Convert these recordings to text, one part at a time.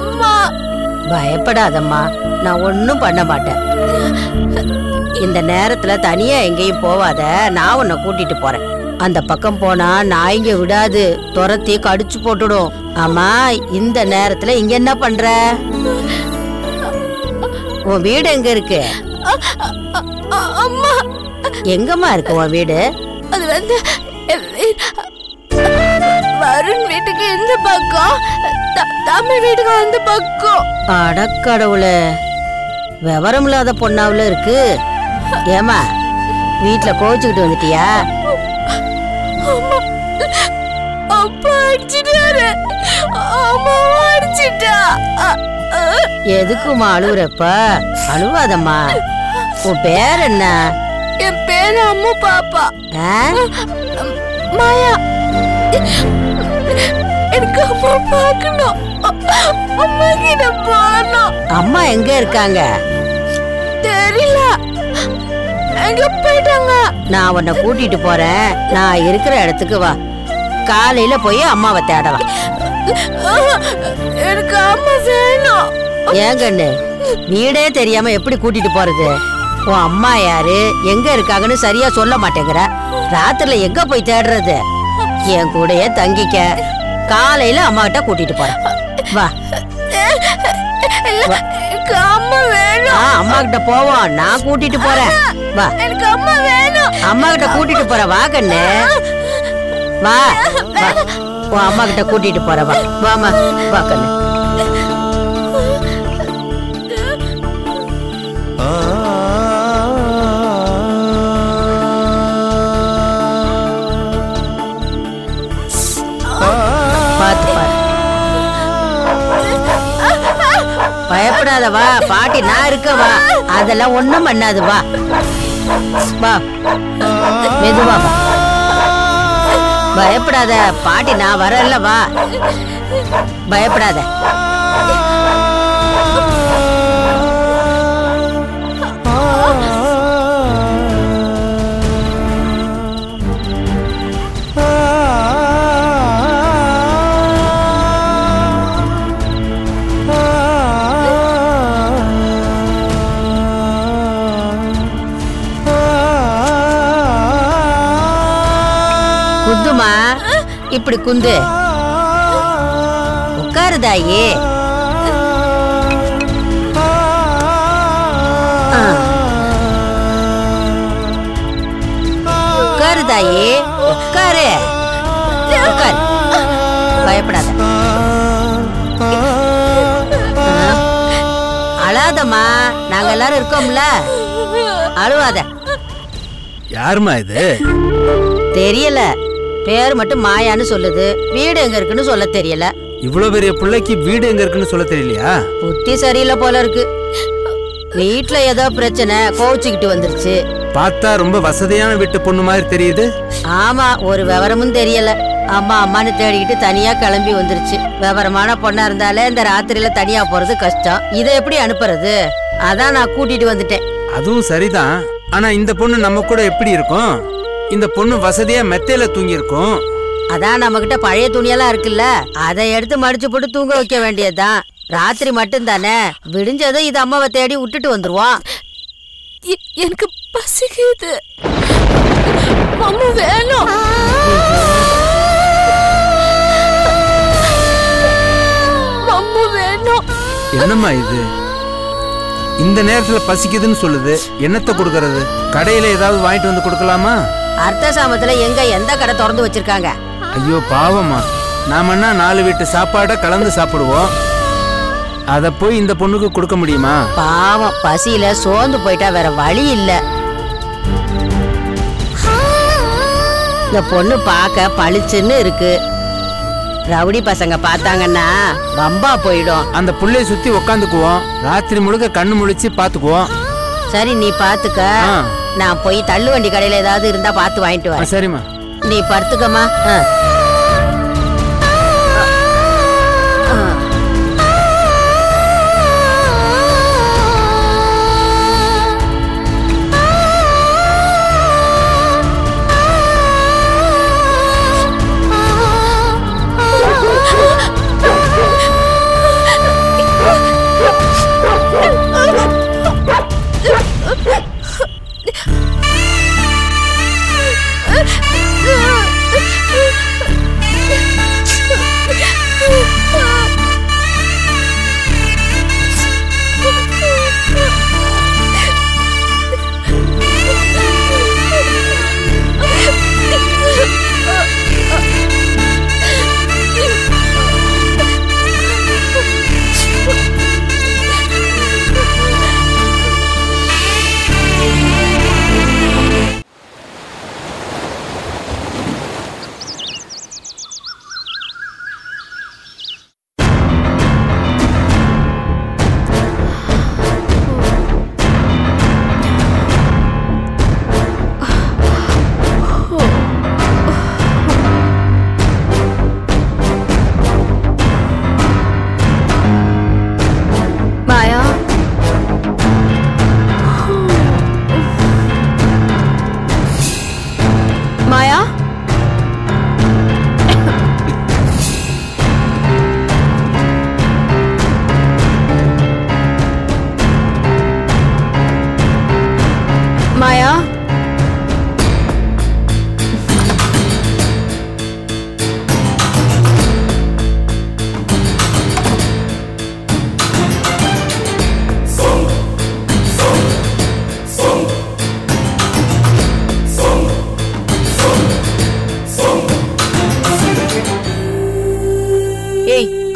அம்மா. பயப்படாதம்மா, நான் ஒன்னும் பண்ண மாட்டேன். இந்த நேரத்துல தனியா எங்கேயும் போவாத, நான் உன்னை கூட்டிட்டு போறேன். அந்த பக்கம் போனா நாய்ங்க விடாது, துரத்தி கடிச்சு போட்டுடும். ஆமா, இந்த நேரத்துல இங்க என்ன பண்ற? உன் வீடு எங்க இருக்கு? அம்மா, எங்கம்மா இருக்கு உன் வீடு? அது வந்து வருண் வீட்டுக்கு இந்த பக்கம், தமிழ் வீட்டுக்கு அந்த பக்கம். அடக்கடவுளே, விவரம் இல்லாத பொண்ணாவுல இருக்கு. ஏமா, வீட்டுல கோவிச்சுக்கிட்டு வந்துட்டியா? அப்பா அடிச்சிட்டாரு. அம்மா அடிச்சிட்டா. எதுக்குமா அழுவுறப்ப? அழுவாதம்மா. உன் பேர் என்ன? என் பேரு அம்மு பாப்பா. மாயா, எனக்கு அம்மா பார்க்கணும். அம்மா கிட்ட போகணும். அம்மா எங்க இருக்காங்க? தெரியல, எங்க போயிட்டாங்க. நான் உன்னை கூட்டிட்டு போறேன், நான் இருக்கிற இடத்துக்கு வா. காலையில போய் அம்மாவை தேடலாம். எனக்கு அம்மா வேணும். ஏன் கண்ணு, வீடே தெரியாம எப்படி கூட்டிட்டு போறது? உன் அம்மா யாரு, எங்க இருக்காங்கன்னு சரியா சொல்ல மாட்டேங்கிற. ராத்திரில எங்க போய் தேடுறது? என் கூடயே தங்கிக்க. காலையில அம்மா கிட்ட கூட்டிட்டு போறேன், வா. எனக்கு அம்மா வேணும். அம்மா கிட்ட போவோம், நான் கூட்டிட்டு போறேன், வா. எனக்கு அம்மா வேணும். அம்மா கிட்ட கூட்டிட்டு போற, வா கண்ணு, வா. உன் அம்மா கிட்ட கூட்டிட்டு போற, வா. வாமா, வா கண்ணு. பயப்படாத, வா. பாட்டி நான் இருக்க, வா. அதெல்லாம் ஒண்ணும் பண்ணாது, வா. வா, மெதுவா வா. பயப்படாத பாட்டி, நான் வரல, வா. பயப்படாத. குந்துமா, இப்படி குந்து. உட்காருதாயே. உட்காருதாயே, உட்காரு, உட்காரு. பயப்படாத. அழாதம்மா, நாங்க எல்லாரும் இருக்கோம்ல, அழுவாத. யாருமா இது? தெரியல, பேர் மட்டும் மாயான்னு சொல்லுது. வீடு எங்க இருக்குன்னு சொல்ல தெரியல. இவ்வளவு பெரிய பிள்ளைக்கு வீடு எங்க இருக்குன்னு சொல்ல தெரியலையா? புத்தி சரியில்லை போல இருக்கு. வீட்டுல ஏதோ பிரச்சனை, கோவிச்சுக்கிட்டு வந்துருச்சு. பார்த்தா ரொம்ப வசதியான வீட்டு பொண்ணு மாதிரி தெரியுது. ஆமா, ஒரு விவரமும் தெரியல. அம்மா அம்மான்னு தேடிக்கிட்டு தனியா கிளம்பி வந்துருச்சு. விவரமான பொண்ணா இருந்தாலே இந்த ராத்திரியில தனியா போறது கஷ்டம். இதை எப்படி அனுப்புறது? அதான் நான் கூட்டிட்டு வந்துட்டேன். அதுவும் சரிதான். ஆனா இந்த பொண்ணு நம்ம கூட எப்படி இருக்கும்? இந்த பொண்ணு வசதியா மெத்தையில தூங்கி இருக்கும். அதான் நம்ம கிட்ட பழைய துணியெல்லாம் இருக்குல்ல, அதை எடுத்து மடிச்சு போட்டு தூங்க வைக்க வேண்டியதுதான். ராத்திரி மட்டும் தானே, விடிஞ்சதும் இது அம்மாவை தேடி விட்டுட்டு வந்துருவோம். எனக்கு பசிக்குது, அம்மா வேணும். அம்மா வேணும். என்னம்மா இது? இந்த நேரத்துல பசிக்குதுன்னு சொல்லுது, என்னத்தை கொடுக்கறது? கடையில ஏதாவது வாங்கிட்டு வந்து கொடுக்கலாமா? அர்த்த சாமத்துல எங்க எந்த கடை திறந்து வச்சிருக்காங்க? ஐயோ பாவம்மா, நாமன்னா 4 வீட்டு சாப்பாட கலந்து சாப்பிடுவோம். அத போய் இந்த பொண்ணுக்கு கொடுக்க முடியுமா? பாவம், பசியில சோர்ந்து போயிட்டா வேற வழி இல்ல. இந்த பொண்ணு பார்க்க பளிச்சுன்னு இருக்கு. ரவுடி பசங்க பார்த்தாங்கன்னா வம்பா போயிடும். அந்த புள்ளைய சுத்தி உக்காந்துக்குவோம், ராத்திரி முழுக்க கண்ணு முழிச்சு பாத்துக்குவோம். சரி, நீ பாத்துக்க. நான் போய் தள்ளு வண்டி கடையில ஏதாவது இருந்தா பார்த்து வாங்கிட்டு வரேன். சரிம்மா, நீ படுத்துக்கம்மா.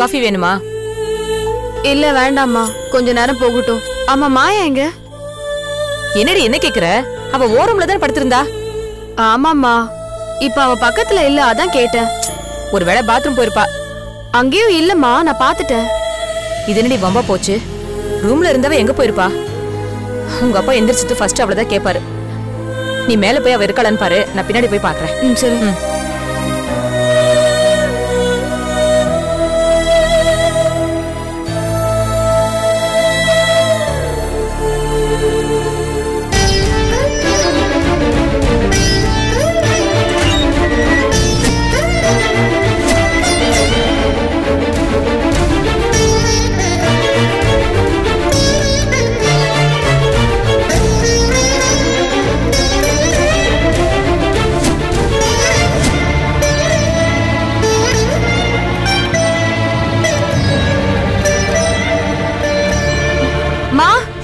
காஃபி வேணுமா? இல்ல வேண்டாம்மா, கொஞ்ச நேரம் போகட்டும். ஆமா மாயா எங்க? என்னடி என்ன கேக்குற? அவ ஓரம்ல தான் படுத்திருந்தா. ஆமாம்மா, இப்ப அவ பக்கத்துல இல்ல, அதான் கேட்டேன். ஒருவேளை பாத்ரூம் போயிருப்பா. அங்கேயும் இல்லம்மா, நான் பாத்துட்டேன். இது என்னடி வம்பா போச்சு? ரூம்ல இருந்தவ எங்க போயிருப்பா? உங்க அப்பா எந்திரிச்சிட்டு ஃபர்ஸ்ட் அவளதான் கேட்பாரு. நீ மேல போய் அவ இருக்கலான்னு பாரு, நான் பின்னாடி போய் பாக்குறேன். சரி.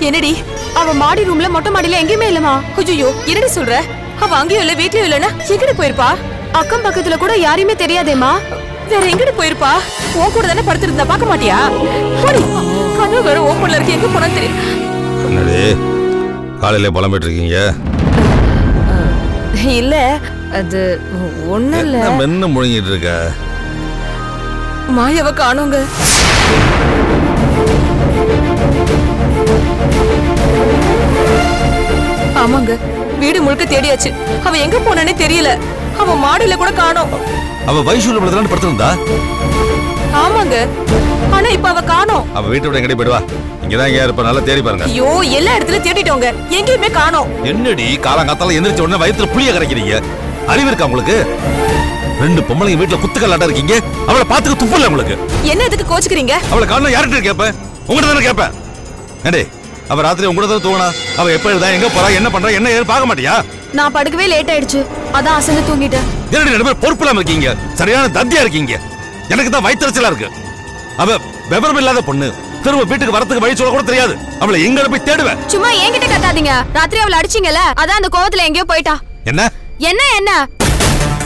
என்னடி அவ மாடி ரூம்ல மொட்டை மாடியில எங்கேயுமே இல்லமா? ஐயோ என்னடி சொல்ற? அவ அங்கேயும் இல்ல வீட்லயும் இல்லன்னா எங்கடி போயிருப்பா? அக்கம் பக்கத்துல கூட யாரையுமே தெரியாதேமா. வேற எங்கடி போயிருப்பா? உன் கூட தானே படுத்திருந்தா, பார்க்க மாட்டியா? போடி, கதவு வேற ஓப்பன்ல இருக்கு, எங்க போனா தெரியும். என்னடி காலையில புலம்பிட்டு இருக்கீங்க? இல்ல அது ஒண்ணு இல்ல. என்ன முழுங்கிட்டு இருக்க? மாயாவை காணோங்க. ஆமாங்க, வீடு முழுக்க தேடியாச்சு. அவ எங்க போனானே தெரியல. அவ மாடியில கூட காணோம். அவ வைஷூல படுத்திருந்தா? ஆமாங்க, ஆனா இப்ப அவ காணோம். அவ வீட்டை விட எங்கடி போயிடுவா? இங்கதான் எங்க இருப்ப, நல்லா தேடி பாருங்க. ஐயோ எல்லா இடத்துலயும் தேடிட்டோங்க, எங்கேயுமே காணோம். என்னடி காலங்காத்தால எந்திரிச்ச உடனே வயித்துல புளிய கரைக்கிறீங்க? அறிவு இருக்கா உங்களுக்கு? ரெண்டு பொம்பளைங்க வீட்டுல குத்துக்கல்லாட்ட இருக்கீங்க, அவளை பாத்துக்க துப்புல உங்களுக்கு. என்ன எதுக்கு கோச்சுக்கிறீங்க? அவளை காரணம் யார்கிட்ட கேப்ப? உங்ககிட்ட தானே கேப்பேன். ஏண்டே அவ ராத்திரி உங்ககிட்ட தான் தூங்கினா? அவ எப்ப எழுதா, எங்க போறா, என்ன பண்றா, என்ன ஏது பார்க்க மாட்டியா? நான் படுக்கவே லேட் ஆயிடுச்சு, அதான் அசந்து தூங்கிட்டேன். என்னடி ரெண்டு பேரும் பொறுப்பு இல்லாம இருக்கீங்க, சரியான தத்தியா இருக்கீங்க. எனக்கு தான் வயிற்றுச்சலா இருக்கு. அவ விவரம் இல்லாத பொண்ணு, திரும்ப வீட்டுக்கு வரத்துக்கு வழி சொல்ல கூட தெரியாது. அவளை எங்க போய் தேடுவேன்? சும்மா என்கிட்ட கத்தாதீங்க. ராத்திரி அவளை அடிச்சீங்கல்ல, அதான் அந்த கோவத்துல எங்கேயோ போயிட்டா. என்ன என்ன என்ன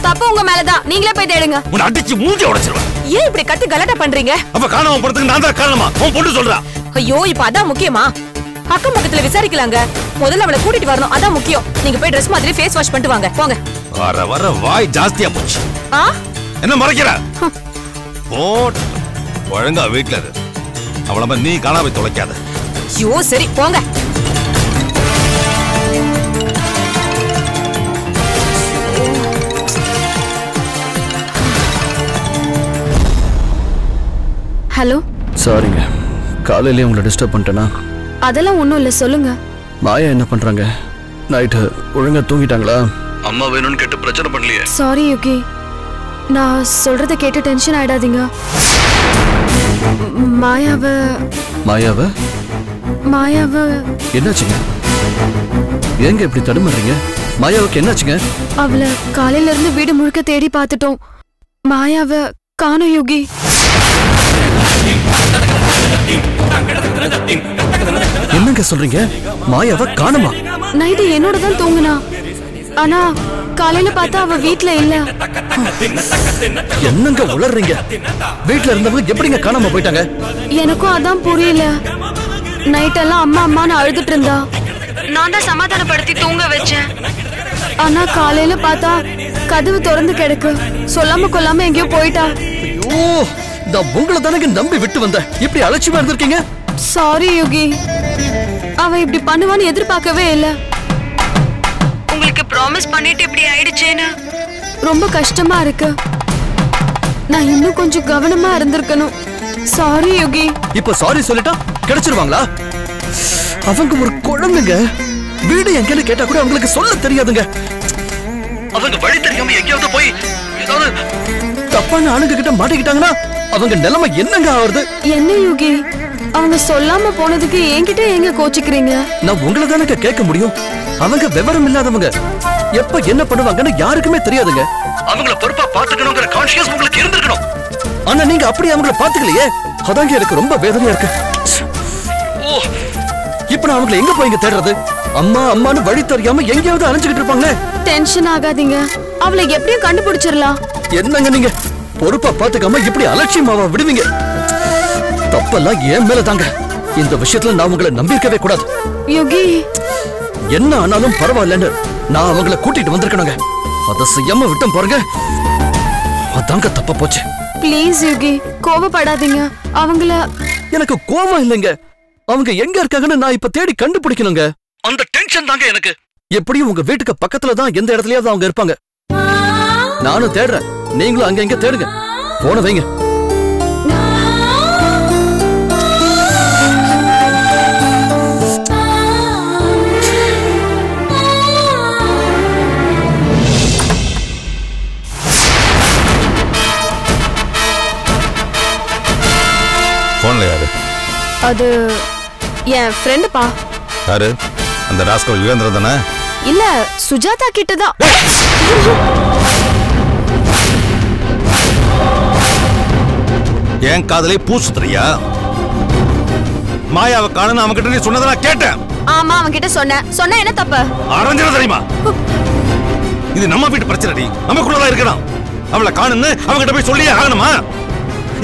தப்பு உங்க மேலதான், நீங்களே போய் தேடுங்க. உன்னை அடிச்சு மூஞ்சி உடைச்சிருவேன். ஏன் இப்படி கத்தி கலாட்டா பண்றீங்க? அவ காணாம போறதுக்கு நான் தான் காரணமா? உன் பொண்ணு சொல்றா. ஐயோ இப்ப அதான் முக்கியமா? அக்கம் பக்கத்துல விசாரிக்கலாங்க, முதல்ல அவளை கூட்டிட்டு வரணும், அதான் முக்கியம். நீங்க போய் ட்ரெஸ் மாதிரி ஃபேஸ் வாஷ் பண்ணிட்டு வாங்க, போங்க. வர வர வாய் ஜாஸ்தியா போச்சு. என்ன மறைக்கிற? ஒழுங்கா வீட்டுல இரு. அவள நீ காணாம தொலைக்காத. ஐயோ சரி போங்க. ஹலோ. சாரிங்க, காலையிலேயே உங்களை டிஸ்டர்ப் பண்ணிட்டேனா? அதெல்லாம் ஒண்ணும் இல்ல, சொல்லுங்க. மாயா என்ன பண்றாங்க? நைட்டு ஒழுங்கா தூங்கிட்டாங்களா? அம்மா வேணும்னு கேட்டு பிரச்சனை பண்ணலையே? சாரி யுகி, நான் சொல்றத கேட்டு டென்ஷன் ஆயிடாதீங்க. மாயாவ என்னாச்சுங்க? ஏங்க இப்படி தடுமாறீங்க? மாயாவுக்கு என்னாச்சுங்க? அவளை காலையில இருந்து வீடு முழுக்க தேடி பார்த்துட்டோம், மாயாவ காணோம் யுகி. என்னங்க சொல்றீங்க? மாயாவ காணுமா? நைட்டு என்னோட தான் தூங்குனா, ஆனா காலையில பார்த்தா அவ வீட்ல இல்ல. என்னங்க உளறீங்க? வீட்ல இருந்தவங்க எப்படிங்க காணாம போயிட்டாங்க? எனக்கும் அதான் புரியல. நைட்டெல்லாம் அம்மா அம்மான்னு அழுதுட்டு இருந்தா, நான் தான் சமாதானப்படுத்தி தூங்க வச்சேன். ஆனா காலையில பார்த்தா கதவு திறந்து கிடக்கு, சொல்லாம கொல்லாம எங்கேயோ போயிட்டா. ஐயோ, நான் உங்களை தானே நம்பி விட்டு வந்தேன், இப்படி அலட்சியமா இருந்திருக்கீங்க. சாரி யுகி, அவ இப்படி பண்ணுவான்னு எதிர்பார்க்கவே இல்ல. உங்களுக்கு ப்ராமிஸ் பண்ணிட்டு இப்படி ஆயிடுச்சேன்னு ரொம்ப கஷ்டமா இருக்கு. நான் இன்னும் கொஞ்சம் கவனமா இருந்திருக்கணும். Sorry Yuqi. இப்ப சாரி சொல்லிட்டா கிடைச்சிருவாங்களா? அவங்க ஒரு குழந்தைங்க, வீடு எங்கன்னு கேட்டா கூட அவங்களுக்கு சொல்ல தெரியாதுங்க. அவங்க வழி தெரியாம எங்கேயாவது போய் ஏதாவது தப்பான ஆளுங்க கிட்ட மாட்டிக்கிட்டாங்கன்னா அவங்க நிலைமை என்னங்க ஆகுறது? என்ன யுகி, அவங்க சொல்லாம போனதுக்கு என்கிட்ட எங்க கோச்சிக்கிறீங்க? நான் உங்களை தானே கேட்க முடியும். அவங்க விவரம் இல்லாதவங்க, எப்ப என்ன பண்ணுவாங்கன்னு யாருக்குமே தெரியாதுங்க. அவங்கள பொறுப்பா பாத்துக்கணுங்கிற கான்ஷியஸ் உங்களுக்கு இருந்திருக்கணும். ஆனா நீங்க அப்படி அவங்கள பாத்துக்கலையே, அதாங்க எனக்கு ரொம்ப வேதனையா இருக்கு. இப்ப நான் அவங்களை எங்க போய் தேடுறது? அம்மா அம்மான்னு வழி தெரியாம எங்கேயாவது அலைஞ்சுக்கிட்டு இருப்பாங்களே. டென்ஷன் ஆகாதீங்க, அவளை எப்படியும் கண்டுபிடிச்சிடலாம். என்னங்க நீங்க பொறுப்பா பாத்துக்காம இப்படி அலட்சியமாவா விடுவீங்க? தப்பெல்லாம் ஏன் மேல தாங்க. இந்த விஷயத்துல நான் உங்களை நம்பியிருக்கவே கூடாது. யோகி என்ன ஆனாலும் பரவாயில்லன்னு நான் அவங்கள கூட்டிட்டு வந்திருக்கணுங்க. அதை செய்யாம விட்டம் பாருங்க, அதாங்க தப்பா போச்சு. ப்ளீஸ் யோகி கோபப்படாதீங்க. அவங்கள எனக்கு கோவம் இல்லைங்க, அவங்க எங்க இருக்காங்கன்னு நான் இப்ப தேடி கண்டுபிடிக்கணுங்க. அந்த டென்ஷன் தாங்க எனக்கு. எப்படியும் உங்க வீட்டுக்கு பக்கத்துல தான் எந்த இடத்துலயாவது அவங்க இருப்பாங்க. நானும் தேடுறேன், நீங்களும் அங்க எங்க தேடுங்க. போன வைங்க. போன்ல யாரு? அது என் ஃப்ரெண்டுப்பா. யாரு? அந்த ராஸ்கல் யுகேந்திரன் தானே? இல்ல சுஜாதா கிட்டதான். என் காதலை பூசுறியா? மாயாவை காணணும் அவன் கிட்ட நீ சொன்னதை நான் கேட்டேன். ஆமா அவன் கிட்ட சொன்ன என்ன தப்பு? அரைஞ்சிட தெரியுமா? இது நம்ம வீட்டு பிரச்சனை, நமக்குள்ளதான் இருக்கணும். அவளை காணுன்னு அவங்கிட்ட போய் சொல்லியே ஆகணுமா?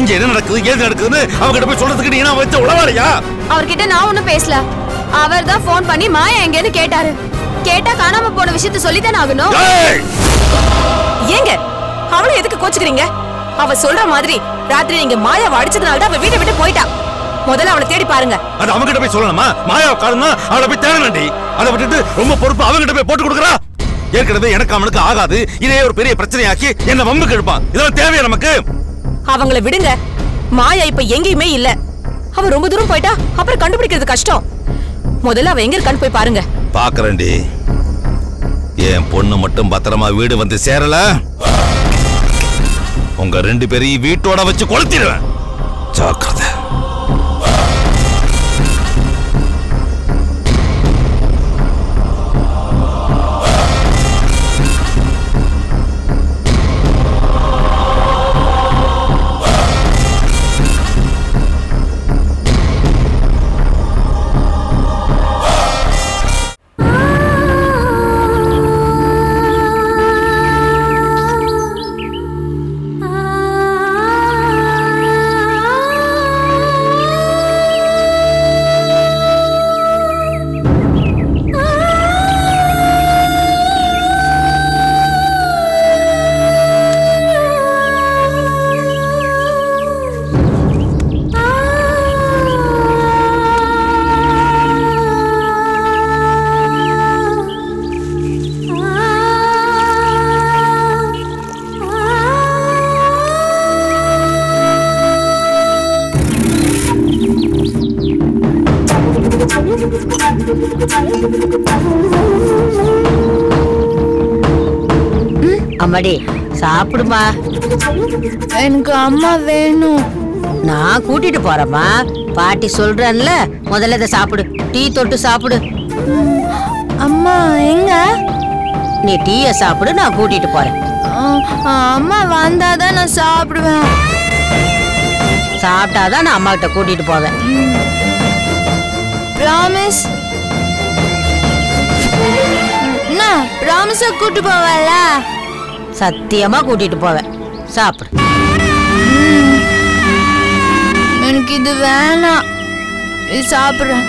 இங்க என்ன நடக்குது ஏது நடக்குதுன்னு அவங்கிட்ட போய் சொல்றதுக்கு நீ நான் வச்ச உளவாளியா? அவர்கிட்ட நான் ஒண்ணும் பேசல. அவர் தான் போன் பண்ணி மாயா எங்கன்னு கேட்டாரு. கேட்டா காணாம போன விஷயத்தை சொல்லித்தானே ஆகணும். ஏங்க அவளை எதுக்கு கோச்சுக்கிறீங்க? அவ சொல்ற மாதிரி ராத்திரி நீங்க மாயாவை அடிச்சதுனால தான் அவ வீட்டை விட்டு போயிட்டா. முதல்ல அவளை தேடி பாருங்க. அது அவங்கிட்ட போய் சொல்லணுமா? மாயாவை காணும்னா அவளை போய் தேடணும்டி. அதை விட்டுட்டு ரொம்ப பொறுப்பு அவங்கிட்ட போய் போட்டு கொடுக்குறா. ஏற்கனவே எனக்கு அவனுக்கு ஆகாது, இதே ஒரு பெரிய பிரச்சனையாக்கி என்ன வம்புக்கு எடுப்பான். இதெல்லாம் தேவையா நமக்கு? அவங்கள விடுங்க. மாயா இப்ப எங்கேயுமே இல்ல. அவ ரொம்ப தூரம் போயிட்டா அப்புறம் கண்டுபிடிக்கிறது கஷ்டம். முதல்ல அவ எங்க இருக்கான்னு போய் பாருங்க. பாக்குறேன்டி. என் பொண்ணு மட்டும் பத்திரமா வீடு வந்து சேரல, உங்க 2 பேரையும் வீட்டோட வச்சு கொளுத்திடுவேன். ஜாக்கிரதை. அம்மாடி சாப்பிடுமா. எனக்கு அம்மா வேணும். நான் கூட்டிட்டு போறேம்மா. பாட்டி சொல்றேன்ல, முதல்ல இதை சாப்பிடு. டீ தொட்டு சாப்பிடு. அம்மா எங்க? நீ டீய சாப்பிடு, நான் கூட்டிட்டு போறேன். அம்மா வந்தாதான் நான் சாப்பிடுவேன். சாப்பிட்டாதான் நான் அம்மா கிட்ட கூட்டிட்டு போவேன். ப்ராமிஸ்? ப்ராமிஸா கூட்டு போவல? சத்தியமா கூட்டிட்டு போவேன். சாப்பிடு. எனக்கு இது வேணாம். சாப்பிடுறேன்.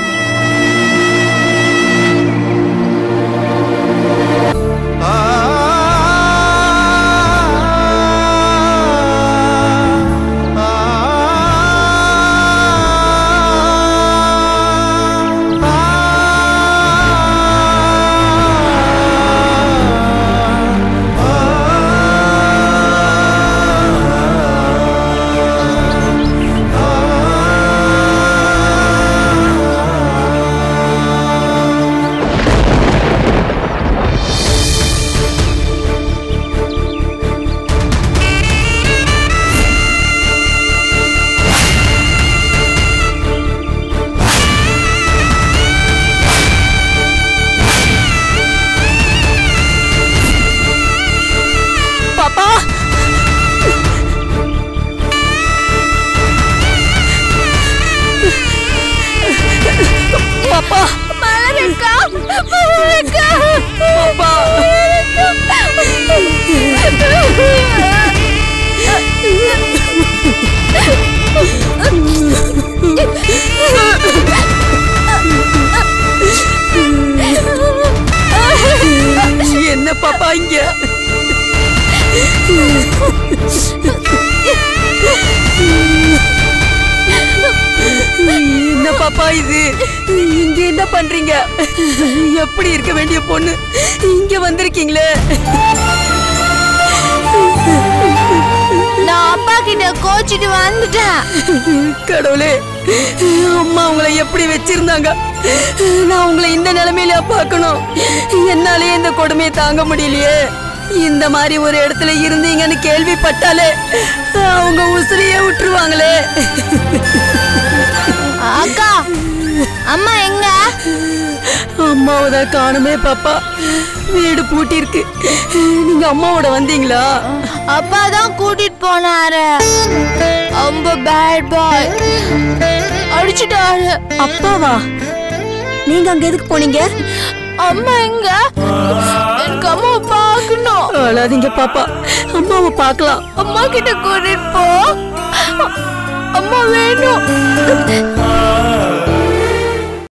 என்ன பாப்பா இங்க? என்ன பாப்பா இது? இங்க என்ன பண்றீங்க? எப்படி இருக்க வேண்டிய பொண்ணு இங்க வந்திருக்கீங்களே? நான் அப்பா கிட்ட கோச்சிட்டு வந்துட்டேன். கடவுளே, அம்மா உங்களை எப்படி வச்சிருந்தாங்க? நான் உங்களை இந்த நிலைமையில பார்க்கணும். என்னாலே இந்த கொடுமையை தாங்க முடியலையே. இந்த மாதிரி ஒரு இடத்துல இருந்தீங்கன்னு கேள்விப்பட்டாலே அவங்க உசிரியே விட்டுருவாங்களே. அக்கா, அம்மா எங்க? அம்மாவத காணுமே பாப்பா. வீடு பூட்டி இருக்கு. நீங்க அம்மாவோட வந்தீங்களா? அப்பா தான் கூட்டிட்டு போனாரு. ரொம்ப பேட் பாய், அடிச்சுட்டாரு. அப்பாவா? நீங்க அங்க எதுக்கு போனீங்க? அம்மா எங்க? எனக்கு அம்மா பார்க்கணும். அழாதீங்க பாப்பா, அம்மாவை பார்க்கலாம். அம்மா கிட்ட கூட்டிட்டு போ. அம்மா வேணும்.